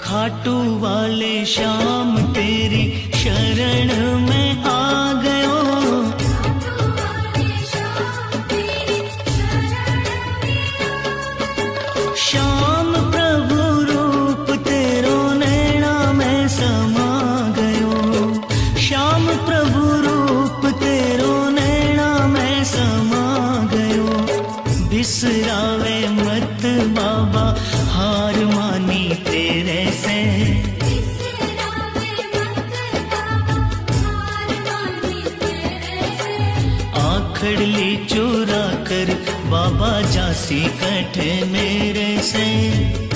खाटू वाले श्याम तेरी शरण में आ गयो। श्याम प्रभु रूप तेरो नैना में समा गयो। श्याम प्रभु रूप तेरो नैना में समा गयो। बिसरावे मत बाबा हार मानी तेरे से। आखड़ली चुरा कर बाबा जासी कटे मेरे से।